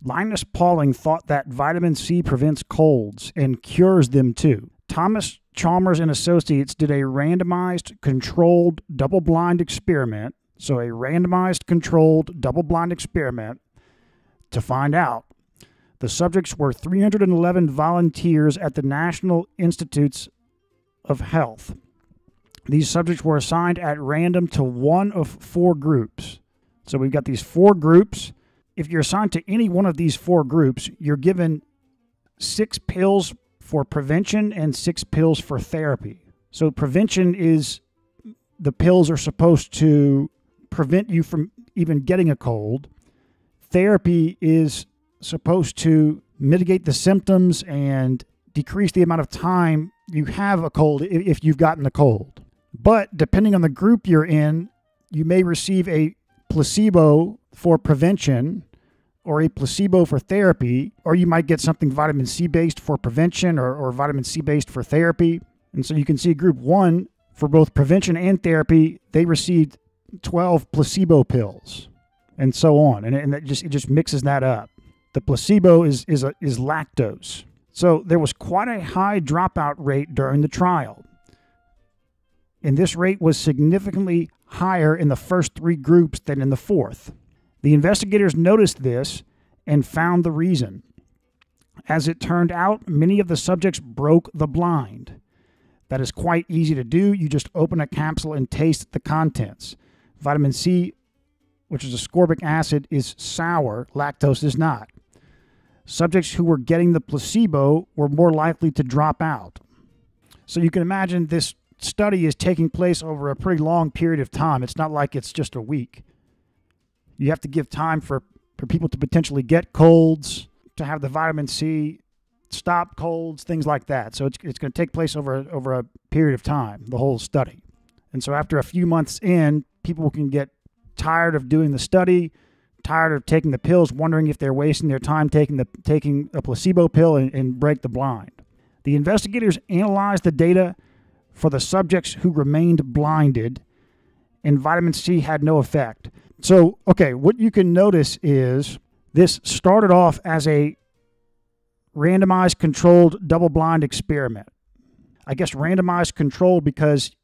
Linus Pauling thought that vitamin C prevents colds and cures them too. Thomas Chalmers and Associates did a randomized, controlled, double-blind experiment. So a randomized, controlled, double-blind experiment to find out. The subjects were 311 volunteers at the National Institutes of Health. These subjects were assigned at random to one of 4 groups. So we've got these 4 groups. If you're assigned to any one of these 4 groups, you're given 6 pills for prevention and 6 pills for therapy. So prevention is the pills are supposed to prevent you from even getting a cold. Therapy is supposed to mitigate the symptoms and decrease the amount of time you have a cold if you've gotten the cold. But depending on the group you're in, you may receive a placebo for prevention or a placebo for therapy, or you might get something vitamin C based for prevention or vitamin C based for therapy. And so you can see group 1 for both prevention and therapy, they received 12 placebo pills and so on. And it just mixes that up. The placebo is lactose. So there was quite a high dropout rate during the trial. And this rate was significantly higher in the first 3 groups than in the 4th. The investigators noticed this and found the reason. As it turned out, many of the subjects broke the blind. That is quite easy to do. You just open a capsule and taste the contents. Vitamin C, which is ascorbic acid, is sour. Lactose is not. Subjects who were getting the placebo were more likely to drop out. So you can imagine this study is taking place over a pretty long period of time. It's not like it's just a week. You have to give time for people to potentially get colds, to have the vitamin C stop colds, things like that. So it's going to take place over a period of time, the whole study. And so after a few months in, people can get tired of doing the study, tired of taking the pills, wondering if they're wasting their time taking a placebo pill and break the blind. The investigators analyzed the data for the subjects who remained blinded, and vitamin C had no effect. So, okay, what you can notice is this started off as a randomized, controlled, double-blind experiment. I guess randomized controlled because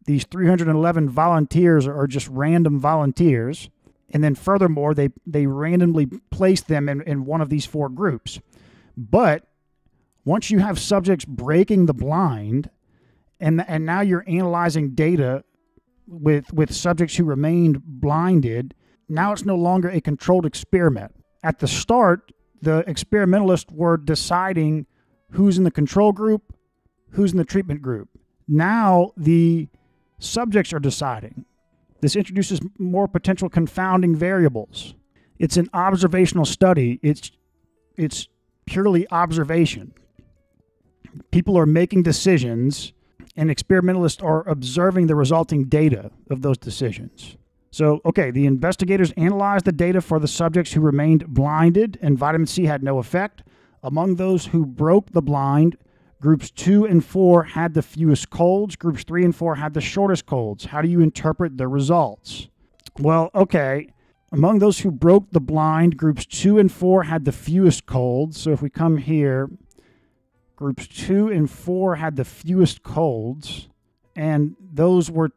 these 311 volunteers are just random volunteers. And then furthermore, they randomly placed them in one of these 4 groups. But once you have subjects breaking the blind, and now you're analyzing data with subjects who remained blinded, now it's no longer a controlled experiment. At the start, the experimentalists were deciding who's in the control group, who's in the treatment group. Now the subjects are deciding. This introduces more potential confounding variables. It's an observational study. It's purely observation. People are making decisions, and experimentalists are observing the resulting data of those decisions. So, okay, the investigators analyzed the data for the subjects who remained blinded, and vitamin C had no effect. Among those who broke the blind, groups 2 and 4 had the fewest colds. Groups 3 and 4 had the shortest colds. How do you interpret the results? Well, okay, among those who broke the blind, groups 2 and 4 had the fewest colds. So if we come here, groups 2 and 4 had the fewest colds, and those were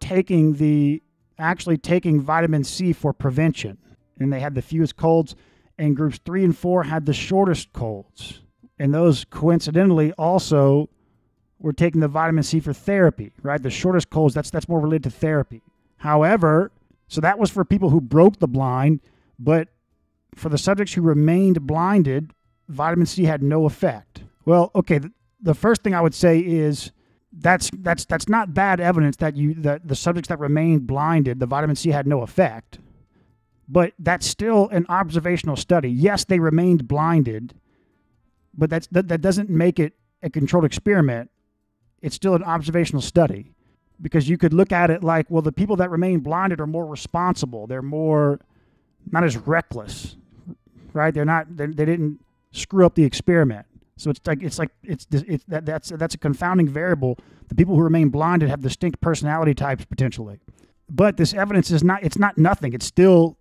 actually taking vitamin C for prevention, and they had the fewest colds, and groups 3 and 4 had the shortest colds, and those coincidentally also were taking the vitamin C for therapy, right? The shortest colds, that's more related to therapy. However, so that was for people who broke the blind, but for the subjects who remained blinded, vitamin C had no effect. Well, okay, the first thing I would say is that's not bad evidence that the subjects that remained blinded, the vitamin C had no effect. But that's still an observational study. Yes, they remained blinded, but that doesn't make it a controlled experiment. It's still an observational study, because you could look at it like, well, the people that remained blinded are more responsible. They're more not as reckless, right? They didn't screw up the experiment. So that's a confounding variable. The people who remain blinded have distinct personality types potentially. But this evidence it's not nothing. It's still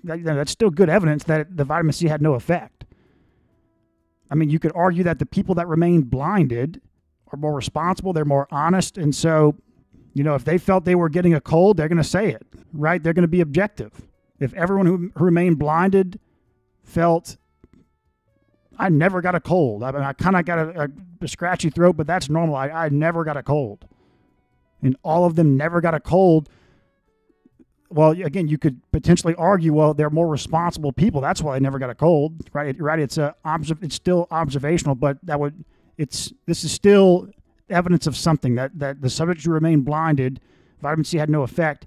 that's still good evidence that the vitamin C had no effect. I mean, you could argue that the people that remained blinded are more responsible, they're more honest, and so, if they felt they were getting a cold, they're going to say it, right? They're going to be objective. If everyone who remained blinded felt, I never got a cold. I mean, I kind of got a scratchy throat, but that's normal. I never got a cold. And all of them never got a cold. Well, again, you could potentially argue, well, they're more responsible people. That's why they never got a cold, right? It's still observational, but this is still evidence of something that the subjects who remained blinded, vitamin C had no effect.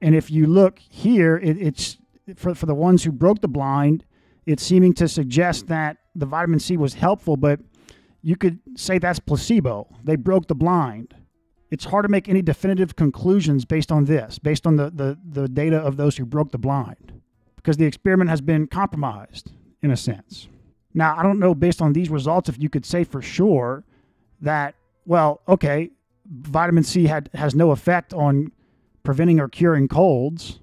And if you look here, it's for the ones who broke the blind, it's seeming to suggest that the vitamin C was helpful, but you could say that's placebo. They broke the blind. It's hard to make any definitive conclusions based on this, based on the data of those who broke the blind, because the experiment has been compromised in a sense. Now, I don't know based on these results if you could say for sure that, well, okay, vitamin C has no effect on preventing or curing colds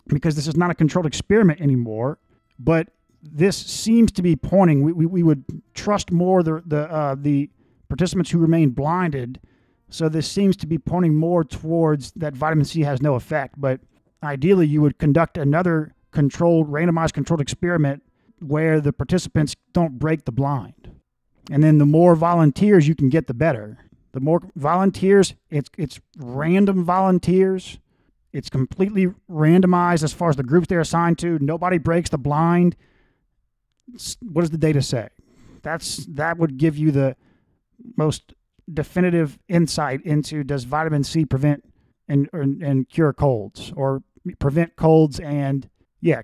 because this is not a controlled experiment anymore, but this seems to be pointing, we would trust more the participants who remain blinded. So this seems to be pointing more towards that vitamin C has no effect. But ideally, you would conduct another randomized controlled experiment where the participants don't break the blind. And then the more volunteers you can get, the better. The more volunteers, it's random volunteers. It's completely randomized as far as the groups they're assigned to. Nobody breaks the blind. What does the data say? That would give you the most definitive insight into, does vitamin C prevent and cure colds, or prevent colds and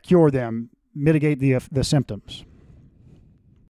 cure them, mitigate the symptoms.